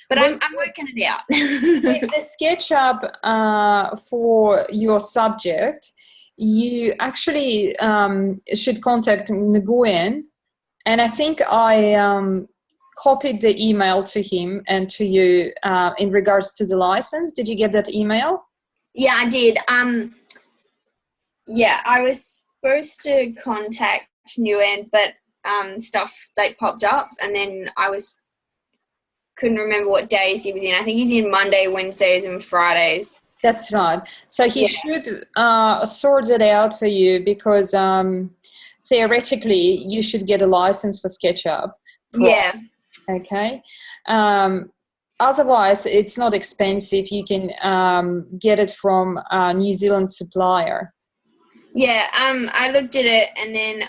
But I'm working it out. With the SketchUp for your subject, you actually should contact Nguyen. And I think I copied the email to him and to you in regards to the license. Did you get that email? Yeah, I did. Yeah, I was supposed to contact Nguyen, but stuff like popped up, and then couldn't remember what days he was in. I think he's in Monday, Wednesdays, and Fridays. That's right. So he should sort it out for you, because theoretically you should get a license for SketchUp. Yeah. Okay. Otherwise, it's not expensive. You can get it from a New Zealand supplier. Yeah. I looked at it, and then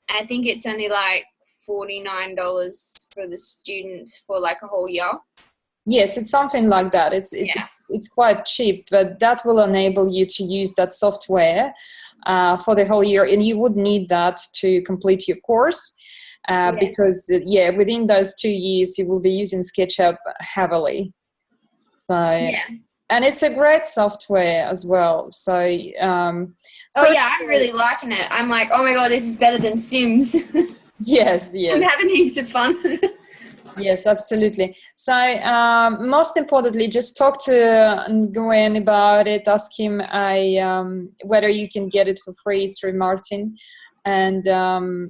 I think it's only like $49 for the students for like a whole year. Yes, it's something like that. It's quite cheap, but that will enable you to use that software for the whole year, and you would need that to complete your course because within those 2 years you will be using SketchUp heavily. So and it's a great software as well. So I'm really liking it. I'm like, oh my god, this is better than Sims. Yes. I'm having heaps of fun. Yes, absolutely. So most importantly, just talk to Nguyen about it. Ask him whether you can get it for free through Martin. And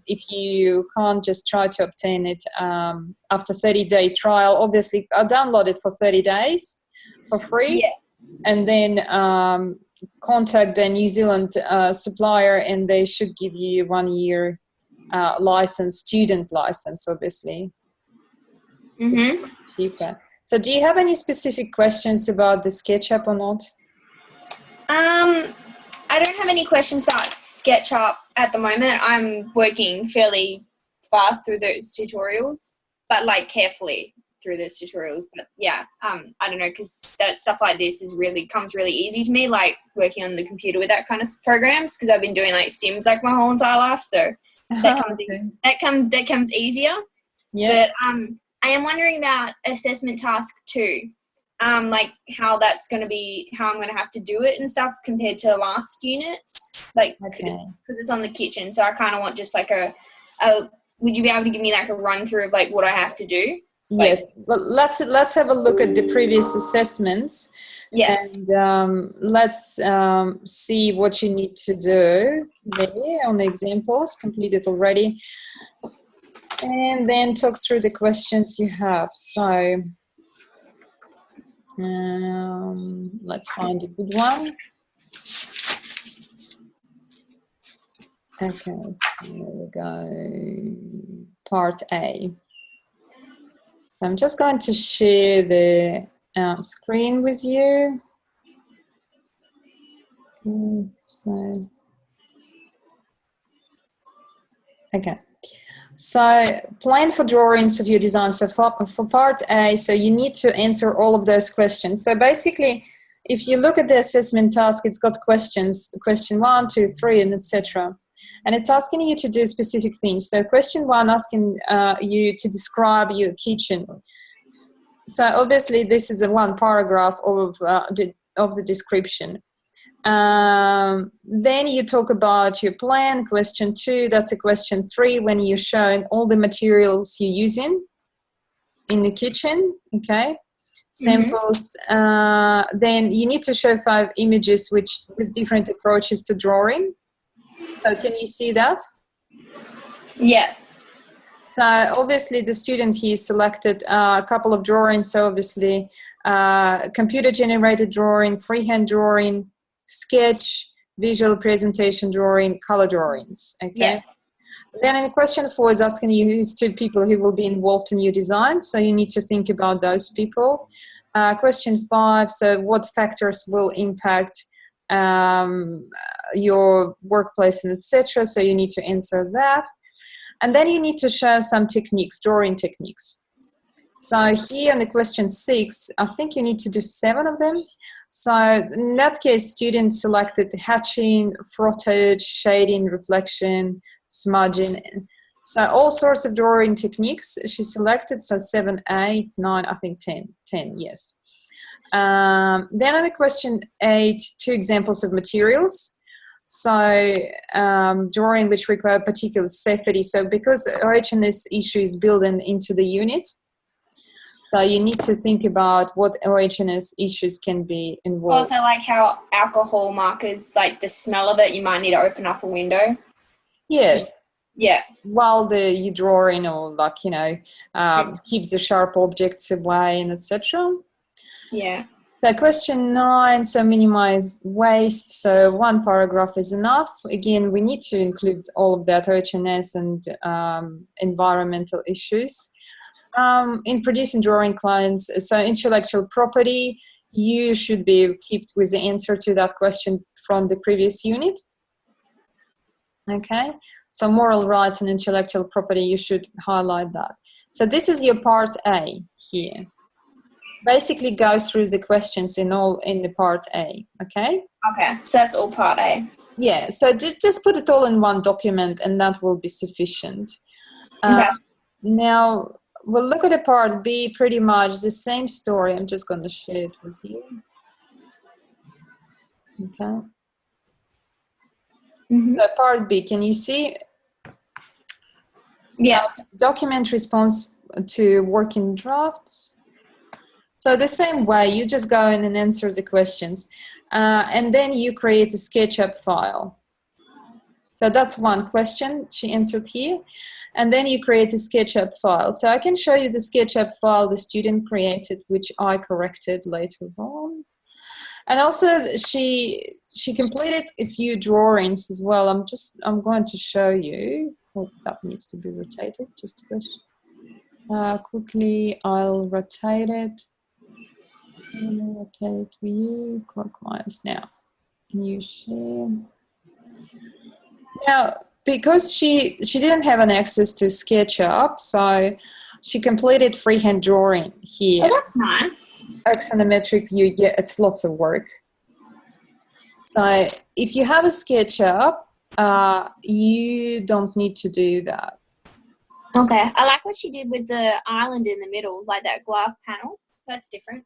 if you can't, just try to obtain it after 30-day trial. Obviously, I'll download it for 30 days for free. Yeah. And then contact the New Zealand supplier, and they should give you 1 year license, student license, obviously. Mm-hmm. Cheaper. So do you have any specific questions about the SketchUp or not? I don't have any questions about SketchUp at the moment. I'm working fairly fast through those tutorials, but like carefully through those tutorials. But yeah, I don't know, because stuff like this comes really easy to me, like working on the computer with that kind of programs, because I've been doing like Sims like my whole entire life, so that comes easier. Yeah. But I am wondering about assessment task 2, like how that's going to be, how I'm going to have to do it and stuff compared to last units, like because it's on the kitchen. So I kind of want just like would you be able to give me like a run through of like what I have to do? Yes, well, let's have a look at the previous assessments. Yeah. And let's see what you need to do there on the examples completed already. And then talk through the questions you have. So let's find a good one. Okay, so here we go. Part A. So I'm just going to share the screen with you. So plan for drawings of your design. So for part A, so you need to answer all of those questions. So basically, if you look at the assessment task, it's got questions, question 1, 2, 3, and etc. And it's asking you to do specific things. So question 1 asking you to describe your kitchen. So obviously this is a one paragraph of the description. Then you talk about your plan, question 2, that's a question 3, when you're showing all the materials you're using in the kitchen, okay? Samples. Then you need to show 5 images with different approaches to drawing. So can you see that? Yeah. So obviously the student here selected a couple of drawings. So obviously computer generated drawing, freehand drawing, sketch, visual presentation drawing, color drawings. Okay. Yeah. Then in question 4 is asking you who's 2 people who will be involved in your design. So you need to think about those people. Question 5, so what factors will impact your workplace and etc. So you need to answer that. And then you need to show some techniques, drawing techniques. So here in the question 6, I think you need to do 7 of them. So in that case, students selected hatching, frottage, shading, reflection, smudging. So all sorts of drawing techniques she selected. So 7, 8, 9, I think 10, yes. Then on the question 8, 2 examples of materials. So drawing which require particular safety. So because OHS issue is built into the unit, so you need to think about what OHS issues can be involved. Also, like how alcohol markers, like the smell of it, you might need to open up a window. Yes. Yeah. While you're drawing, or like, you know, keeps the sharp objects away and etc. Yeah. So question 9, so minimize waste. So 1 paragraph is enough. Again, we need to include all of that OHS and environmental issues. In producing drawing clients, so intellectual property, you should be equipped with the answer to that question from the previous unit. Okay, so moral rights and intellectual property, you should highlight that. So this is your part A here. Basically goes through the questions in the part A, okay? Okay, so that's all part A. Yeah, so just put it all in one document and that will be sufficient. Okay. Now, we'll look at the part B, pretty much the same story. I'm just going to share it with you. Okay. Mm-hmm. So part B, can you see? Yes. Document response to working drafts. So the same way, you just go in and answer the questions. And then you create a SketchUp file. So that's one question she answered here. And then you create a SketchUp file. So I can show you the SketchUp file the student created, which I corrected later on. And also she completed a few drawings as well. I'm going to show you. Oh, that needs to be rotated, just a question. Quickly, I'll rotate it. Rotate for you clockwise now. Can you share? Now, because she didn't have an access to SketchUp, so she completed freehand drawing here. Oh, that's nice. Axonometric view, yeah, it's lots of work. So if you have a SketchUp, you don't need to do that. Okay, I like what she did with the island in the middle, like that glass panel. That's different.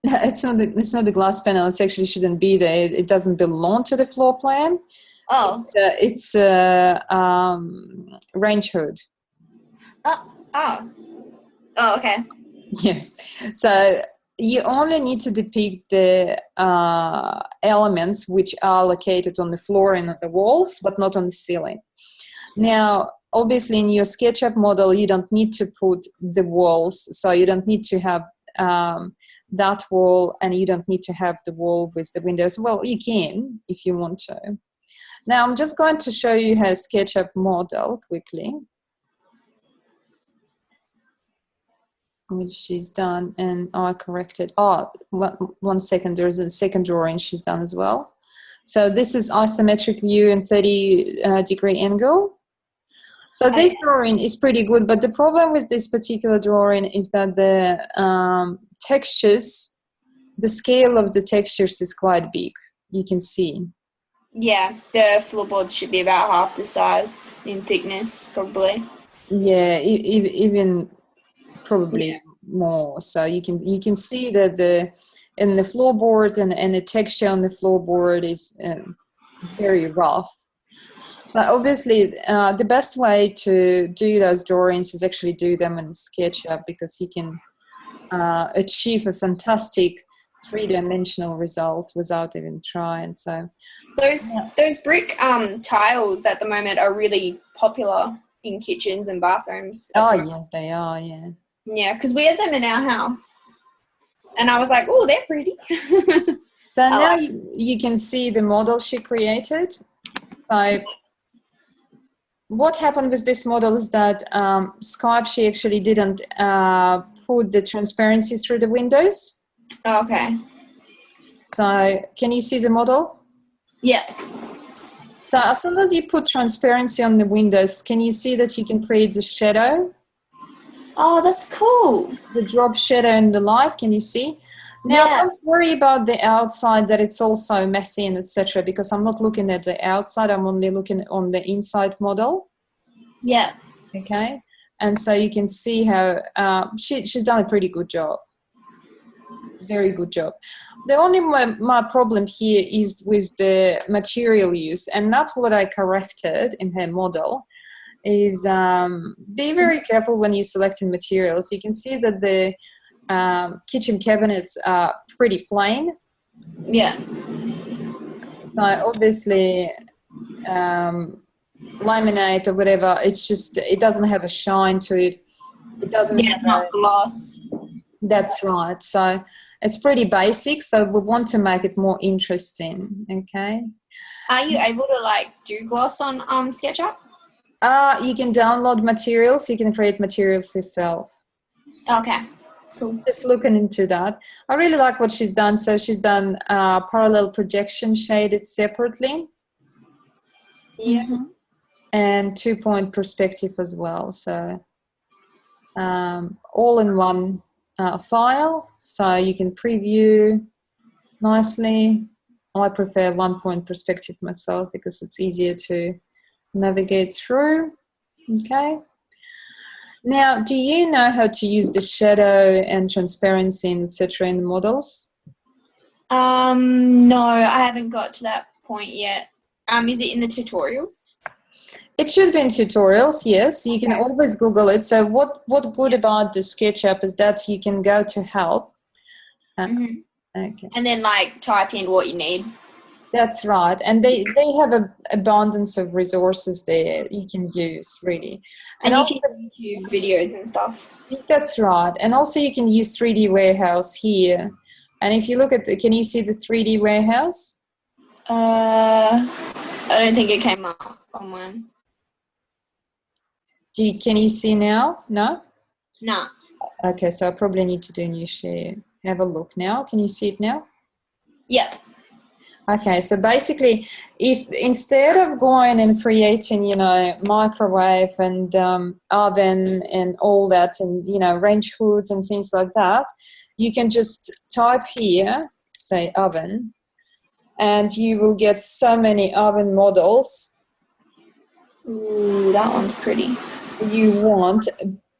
It's not the glass panel. It actually shouldn't be there. It doesn't belong to the floor plan. Oh. It's a range hood. Oh, okay. Yes. So you only need to depict the elements which are located on the floor and on the walls, but not on the ceiling. Now, obviously, in your SketchUp model, you don't need to put the walls. So you don't need to have that wall, and you don't need to have the wall with the windows. Well, you can if you want to. Now I'm just going to show you her SketchUp model quickly, which she's done, and I corrected. Oh, 1 second, there's a second drawing she's done as well. So this is isometric view and 30-degree angle. So this drawing is pretty good, but the problem with this particular drawing is that the textures, the scale of the textures is quite big. You can see. Yeah, the floorboards should be about half the size in thickness, probably. Yeah, even probably more. So you can see that in the floorboards and the texture on the floorboard is very rough. But obviously, the best way to do those drawings is actually do them in SketchUp, because you can achieve a fantastic 3-dimensional result without even trying. So those brick tiles at the moment are really popular in kitchens and bathrooms. Oh yeah, they are. Yeah. Yeah, because we had them in our house, and I was like, "Oh, they're pretty." So now you can see the model she created. So what happened with this model is that Skype, she actually didn't put the transparency through the windows. Oh, okay. So can you see the model? Yeah. So as soon as you put transparency on the windows, can you see that you can create the shadow? Oh, that's cool. The drop shadow in the light, can you see? Now, don't worry about the outside, that it's also messy and etc., because I'm not looking at the outside, I'm only looking on the inside model. Yeah. Okay, and so you can see how she's done a pretty good job. Very good job. The only my problem here is with the material use, and not what I corrected in her model is be very careful when you're selecting materials. You can see that the kitchen cabinets are pretty plain. Yeah. So obviously laminate or whatever, it's just, it doesn't have a shine to it. It doesn't have it's not gloss. That's right. So it's pretty basic. So we want to make it more interesting. Okay. Are you able to like do gloss on SketchUp? You can download materials. You can create materials yourself. Okay. Cool. Just looking into that. I really like what she's done. So she's done parallel projection shaded separately. Yeah. Mm-hmm. And 2-point perspective as well. So all in one file. So you can preview nicely. I prefer 1-point perspective myself because it's easier to navigate through. Okay. Now, do you know how to use the shadow and transparency and etc. in the models? No, I haven't got to that point yet. Is it in the tutorials? It should be in tutorials, yes. You can always Google it. So what good about the SketchUp is that you can go to help. Mm-hmm. Okay. And then like type in what you need. That's right. And they have an abundance of resources there you can use, really. And you also, can YouTube videos and stuff. That's right. And also you can use 3D Warehouse here. And if you look at can you see the 3D Warehouse? I don't think it came up on one. Can you see now? No? No. Okay, so I probably need to do a new share. Have a look now. Can you see it now? Yep. Okay, so basically, if instead of going and creating, microwave and oven and all that, and range hoods and things like that, you can just type here, say oven, and you will get so many oven models. Ooh, that one's pretty. You want.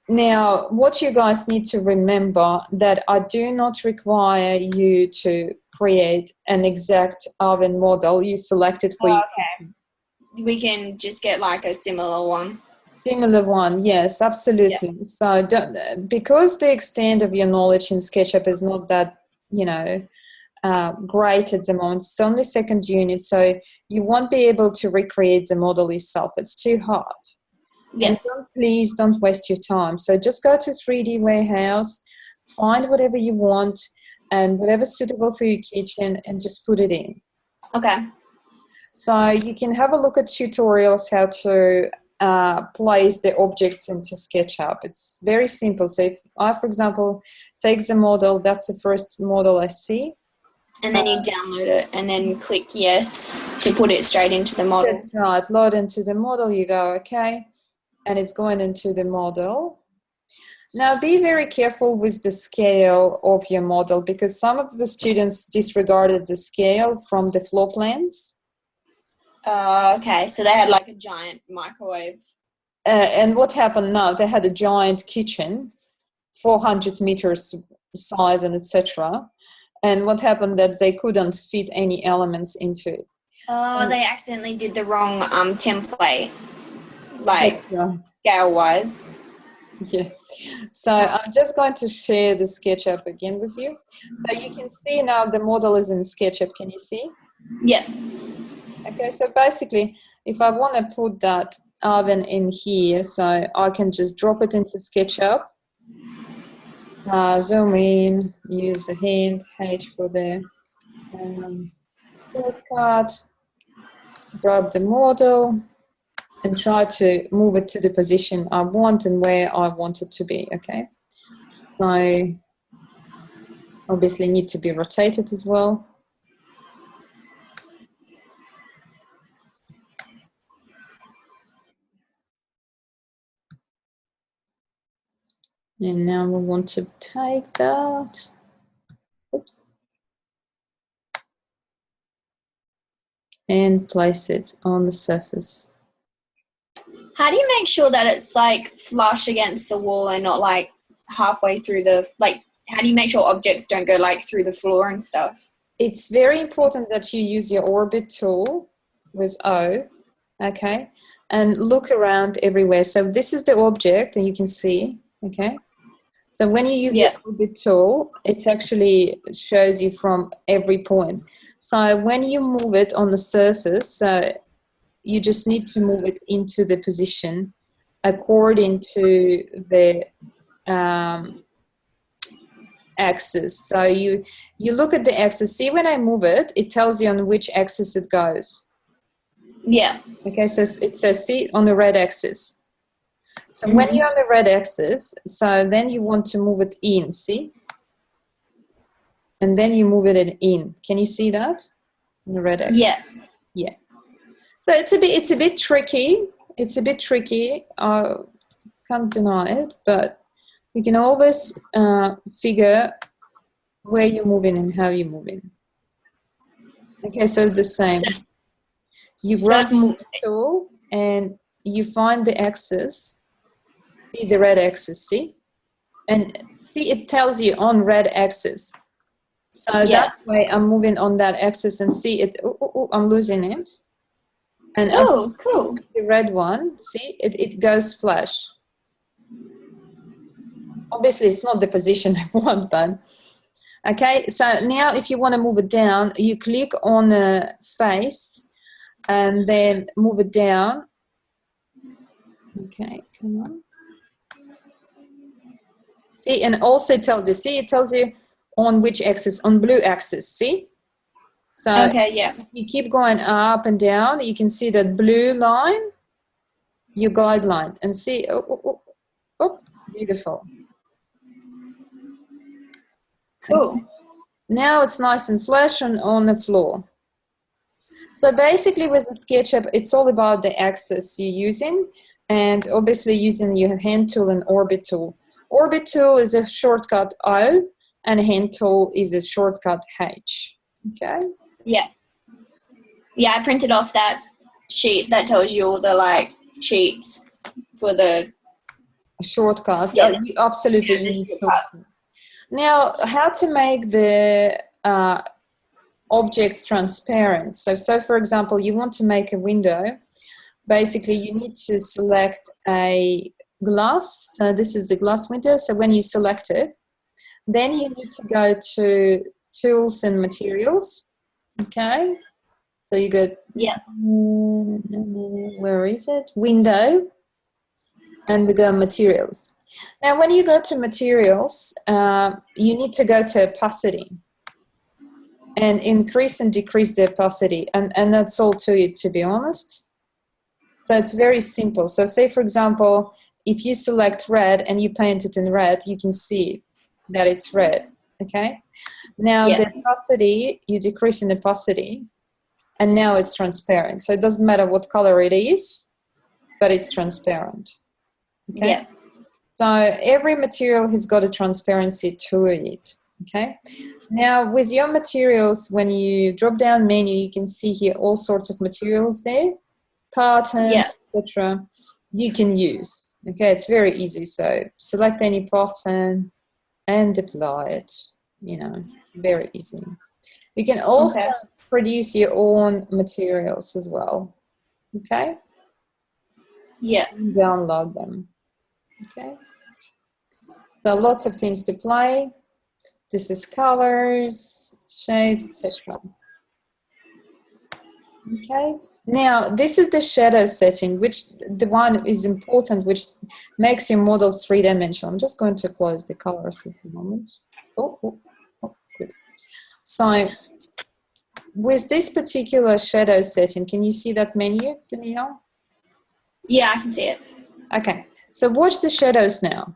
Now, what you guys need to remember that I do not require you to create an exact oven model. You select it for you. Okay. We can just get like a similar one. Similar one, yes, absolutely. Yeah. So because the extent of your knowledge in SketchUp is not that, great at the moment, it's only second unit, so you won't be able to recreate the model yourself. It's too hard. Yeah. And please don't waste your time. So just go to 3D Warehouse, find whatever you want and whatever's suitable for your kitchen and just put it in. Okay. So you can have a look at tutorials how to place the objects into SketchUp. It's very simple. So if I, for example, take the model, that's the first model I see. And then you download it and then click yes to put it straight into the model. That's right. Load into the model, you go, okay. And it's going into the model. Now be very careful with the scale of your model because some of the students disregarded the scale from the floor plans. Okay, so they had like a giant microwave. And what happened now? They had a giant kitchen, 400 meters size and etc. And what happened that they couldn't fit any elements into it. Oh, they accidentally did the wrong template. Like scale wise. Yeah. So I'm just going to share the SketchUp again with you. So you can see now the model is in SketchUp. Can you see? Yeah. Okay, so basically if I want to put that oven in here, so I can just drop it into SketchUp, zoom in, use the hand H for the shortcut, grab the model, and try to move it to the position I want and where I want it to be, okay? So obviously need to be rotated as well. And now we want to take that. Oops. And place it on the surface. How do you make sure that it's like flush against the wall and not like halfway through the, like, how do you make sure objects don't go like through the floor and stuff? It's very important that you use your orbit tool with O, okay, and look around everywhere. So this is the object and you can see, okay. So when you use this orbit tool, it actually shows you from every point. So when you move it on the surface, you just need to move it into the position according to the axis. So you look at the axis. See, when I move it, it tells you on which axis it goes. Yeah. Okay, so it says, see, on the red axis. So when you're on the red axis, so then you want to move it in, see? And then you move it in. Can you see that? On the red axis? Yeah. Yeah. So it's a bit tricky. It's a bit tricky. I can't deny it, but you can always figure where you're moving and how you're moving. Okay, so the same. You grab the tool and you find the axis. See the red axis, see? And see, it tells you on red axis. So that way I'm moving on that axis and see it. I'm losing it. And cool. The red one, see, it goes flash. Obviously, it's not the position I want, but okay. So now if you want to move it down, you click on the face and then move it down. Okay, come on. See, and also it tells you, see, it tells you on which axis, on blue axis, see? So if you keep going up and down, you can see that blue line, your guideline, and see, beautiful. Cool. Okay. Now it's nice and flush on the floor. So basically with the SketchUp, it's all about the axis you're using, and obviously using your hand tool and orbit tool. Orbit tool is a shortcut O, and hand tool is a shortcut H. Okay? Yeah. Yeah, I printed off that sheet that tells you all the like cheats for the shortcuts. Yeah. You absolutely need shortcuts. Now, how to make the objects transparent. So for example, you want to make a window. Basically, you need to select a glass. So this is the glass window. So when you select it, then you need to go to tools and materials. Okay. So you go, where is it? Window. And we go materials. Now, when you go to materials, you need to go to opacity and increase and decrease the opacity. And that's all to it, to be honest. So it's very simple. So say, for example, if you select red and you paint it in red, you can see that it's red, okay? Now the opacity, you decrease in opacity, and now it's transparent. So it doesn't matter what color it is, but it's transparent, okay? Yeah. So every material has got a transparency to it, okay? Now with your materials, when you drop down menu, you can see here all sorts of materials there, patterns, etc. You can use, okay? It's very easy. So select any pattern and apply it, you know, it's very easy. You can also produce your own materials as well, okay? Yeah. And download them, okay? So lots of things to play. This is colors, shades, etc. Okay. Now this is the shadow setting, which the one is important, which makes your model three-dimensional. I'm just going to close the colors at the moment. Good. So with this particular shadow setting, can you see that menu, Danielle? Yeah, I can see it. Okay. So watch the shadows now.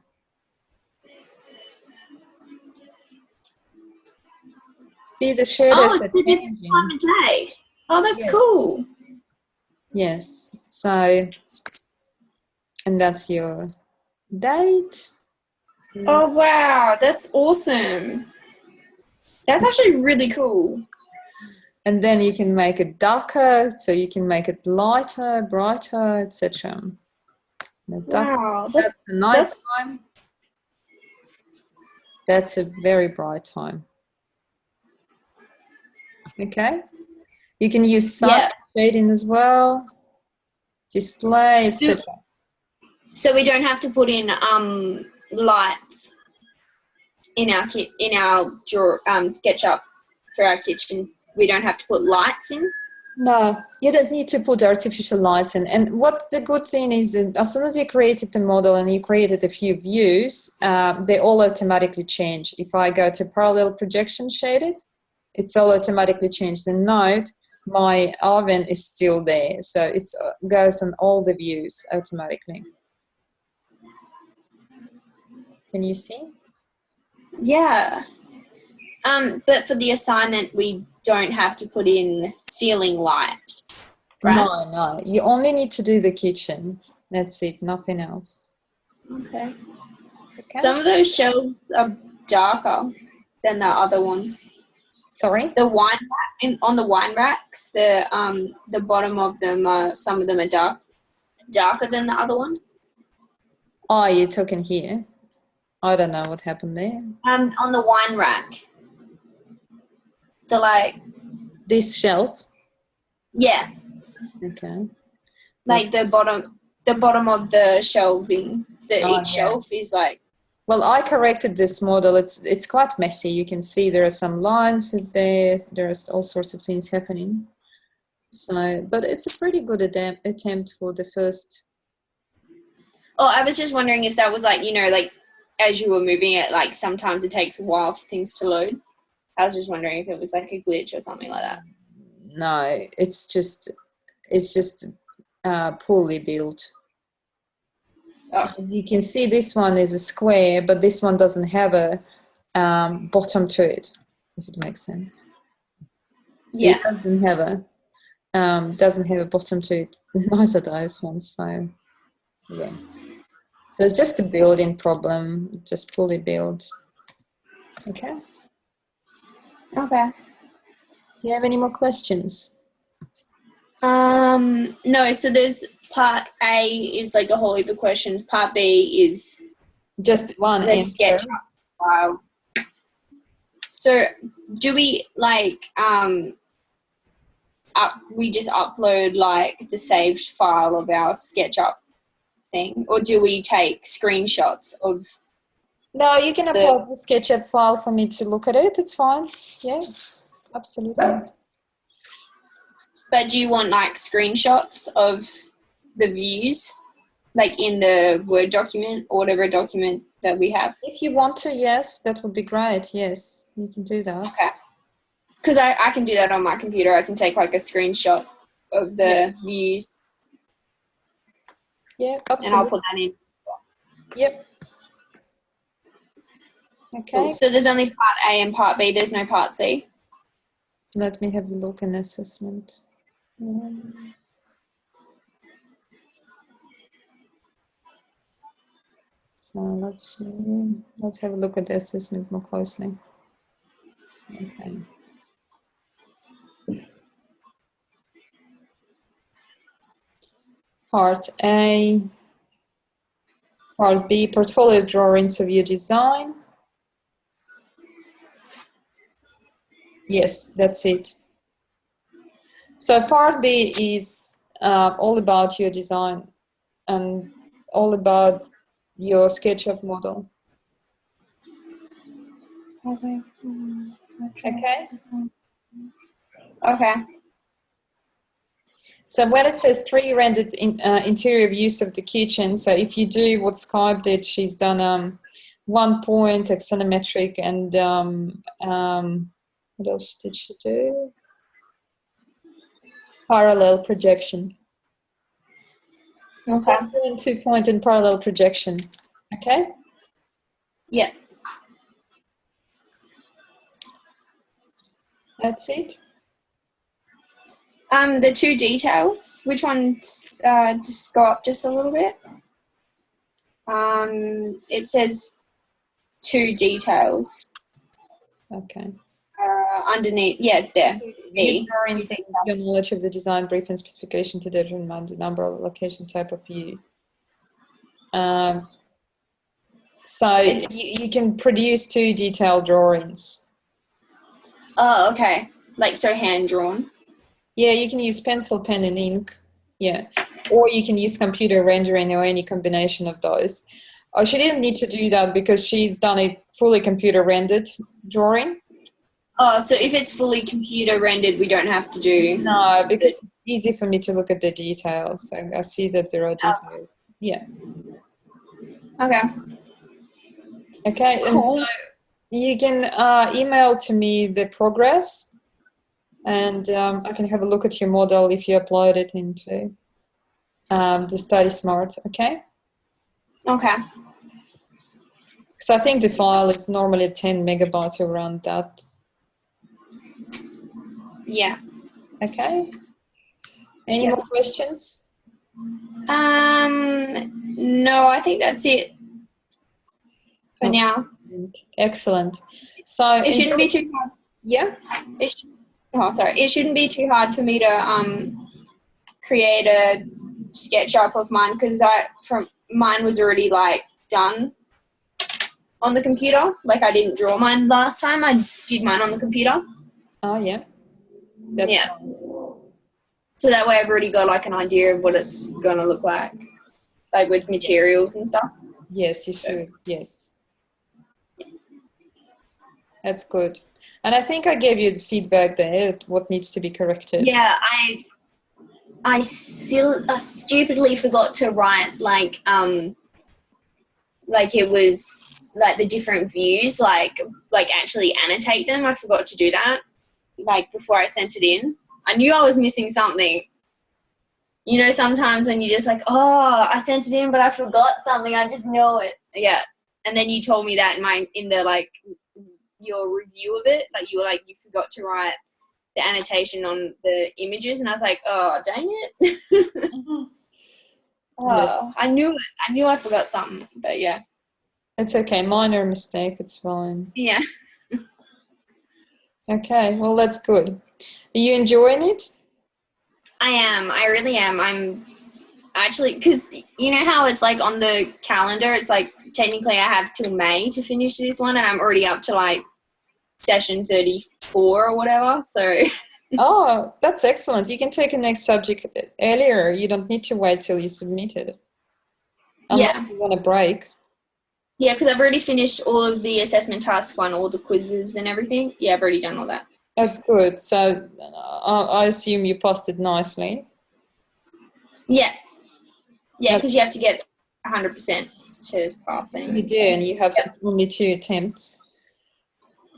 See the shadows. Oh, it's the different time of day. Oh, that's cool. Yes. So, and that's your date. Oh, wow. That's awesome. That's actually really cool. And then you can make it darker, so you can make it lighter, brighter, etc. Wow, That's the night time. That's a very bright time. Okay. You can use sun shading as well, display, etc. So we don't have to put in lights in our SketchUp for our kitchen. We don't have to put lights in. No, you don't need to put artificial lights in. And what the good thing is, that as soon as you created the model and you created a few views, they all automatically change. If I go to parallel projection shaded, it's all automatically changed. And note, my oven is still there. So it goes on all the views automatically. Can you see? Yeah. But for the assignment, we don't have to put in ceiling lights, right? No. You only need to do the kitchen. That's it. Nothing else. Okay. Some of those shelves are darker than the other ones. Sorry? The wine rack, on the wine racks, the bottom of them, some of them are darker than the other ones. Oh, you're talking here. I don't know what happened there. On the wine rack. This shelf? Yeah. Okay. Like the bottom of the shelving. Each shelf is like. Well, I corrected this model. It's quite messy. You can see there are some lines there. There's all sorts of things happening. So, but it's a pretty good attempt for the first. Oh, I was just wondering if that was like, as you were moving it, like sometimes it takes a while for things to load. I was just wondering if it was like a glitch or something like that. No, it's just poorly built. Oh. As you can see, this one is a square, but this one doesn't have a bottom to it, if it makes sense. Yeah. It doesn't have a bottom to it. Nice are those ones, so yeah. So it's just a building problem, just poorly built. Okay. Okay. Do you have any more questions? No, so there's part A is like a whole heap of questions. Part B is just one the SketchUp file. So do we we just upload like the saved file of our SketchUp thing, or do we take screenshots of? No, you can upload the SketchUp file for me to look at it. It's fine. Yeah, absolutely. But do you want like screenshots of the views, like in the Word document or whatever document that we have? If you want to, yes, that would be great. Yes, you can do that. Okay. Because I can do that on my computer. I can take like a screenshot of the views. Yeah, absolutely. And I'll put that in. Yep. Okay. Cool. So there's only part A and part B. There's no part C. Let me have a look in assessment. So let's have a look at the assessment more closely. Okay. Part A. Part B, portfolio drawings of your design. Yes, that's it. So part B is all about your design and all about your SketchUp model. Okay. Okay. So when it says 3 rendered interior views of the kitchen, so if you do what Skype did, she's done 1 point axonometric and what else did she do? Parallel projection. Okay. 2 point and parallel projection. Okay? Yeah. That's it. The 2 details, which one just go up just a little bit? It says 2 details. Okay. Underneath, yeah, there. Use your knowledge of the design brief and specification to determine the number of location type of views. So you can produce 2 detailed drawings. Oh, okay. Like, so hand-drawn? Yeah, you can use pencil, pen, and ink. Yeah. Or you can use computer rendering or any combination of those. Oh, she didn't need to do that because she's done a fully computer rendered drawing. Oh, so if it's fully computer rendered, we don't have to do... No, because it's easy for me to look at the details. So I see that there are details. Yeah. Okay. Okay. Cool. And so you can email to me the progress, and I can have a look at your model if you upload it into the Study Smart. Okay. Okay. So I think the file is normally 10 megabytes, around that. Yeah. Okay. Any more questions? No, I think that's it for now. Excellent. So It shouldn't be too hard. Yeah. It shouldn't be too hard for me to create a SketchUp of mine because mine was already like done on the computer. Like I didn't draw mine last time. I did mine on the computer. Oh yeah. That's fine. So that way I've already got like an idea of what it's gonna look like with materials and stuff. Yes, you should. Yes. That's good. And I think I gave you the feedback there, what needs to be corrected. Yeah, I stupidly forgot to write like it was like the different views, like actually annotate them. I forgot to do that like before I sent it in. I knew I was missing something. You know, sometimes when you're just like, oh, I sent it in, but I forgot something. I just know it. Yeah. And then you told me that in the like your review of it, like you were like, you forgot to write the annotation on the images. And I was like, oh, dang it. Mm-hmm. Oh, Yes. I knew it. I knew I forgot something, but yeah. It's okay. Minor mistake. It's fine. Yeah. Okay. Well, that's good. Are you enjoying it? I am. I really am. I'm actually, because you know how it's like on the calendar, it's like technically I have till May to finish this one, and I'm already up to like session 34 or whatever. So. Oh, that's excellent. You can take a next subject earlier. You don't need to wait till you submit it. Unless you want a break. Yeah, because I've already finished all of the assessment tasks one, all the quizzes and everything. Yeah, I've already done all that. That's good. So I assume you passed it nicely. Yeah. Yeah, because you have to get 100% to pass. You do, and you have only 2 attempts.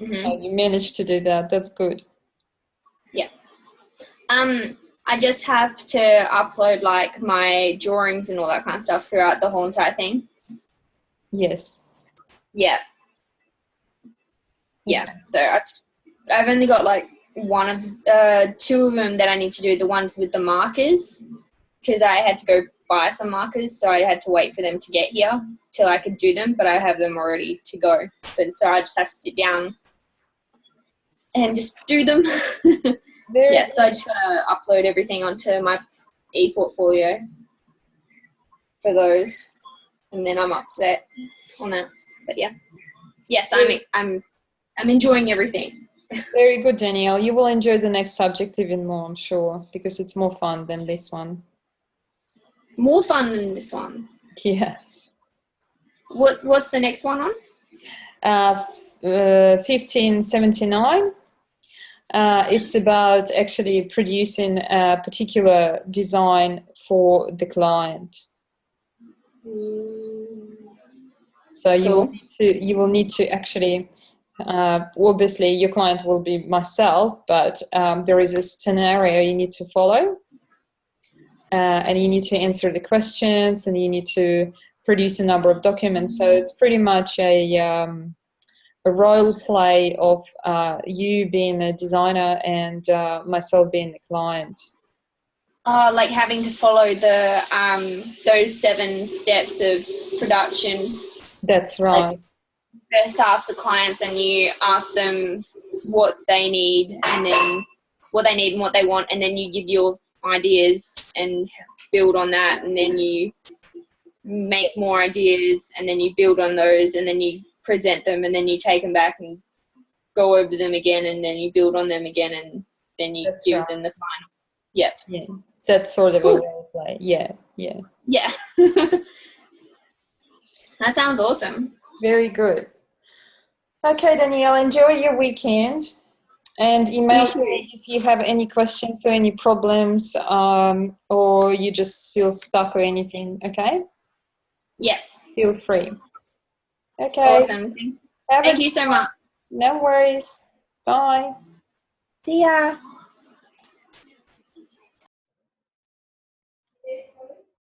Mm-hmm. So you managed to do that. That's good. Yeah. I just have to upload like my drawings and all that kind of stuff throughout the whole entire thing. Yes. Yeah. Yeah. So I've only got like 2 of them that I need to do, the ones with the markers, because I had to go buy some markers, so I had to wait for them to get here till I could do them, but I have them already to go. But so I just have to sit down and just do them. Yeah, so I just gotta upload everything onto my e-portfolio for those, and then I'm up to date on that. But yeah, yes, I'm enjoying everything. Very good, Danielle. You will enjoy the next subject even more, I'm sure, because it's more fun than this one. More fun than this one. Yeah. What's the next one on? 1579. It's about actually producing a particular design for the client. So you will need to actually, obviously your client will be myself, but there is a scenario you need to follow, and you need to answer the questions, and you need to produce a number of documents. So it's pretty much a role play of you being a designer and myself being the client. Like having to follow those 7 steps of production. That's right. Like, first ask the clients, and you ask them what they need, and then what they need and what they want, and then you give your ideas and build on that, and then you make more ideas, and then you build on those, and then you present them, and then you take them back and go over them again, and then you build on them again, and then you use them the final. Yeah. That's sort of a way to play. Yeah. That sounds awesome. Very good. Okay, Danielle, enjoy your weekend, and email me if you have any questions or any problems, or you just feel stuck or anything. Okay. Yes. Feel free. Okay. Awesome. Thank you so much. No worries. Bye. See ya.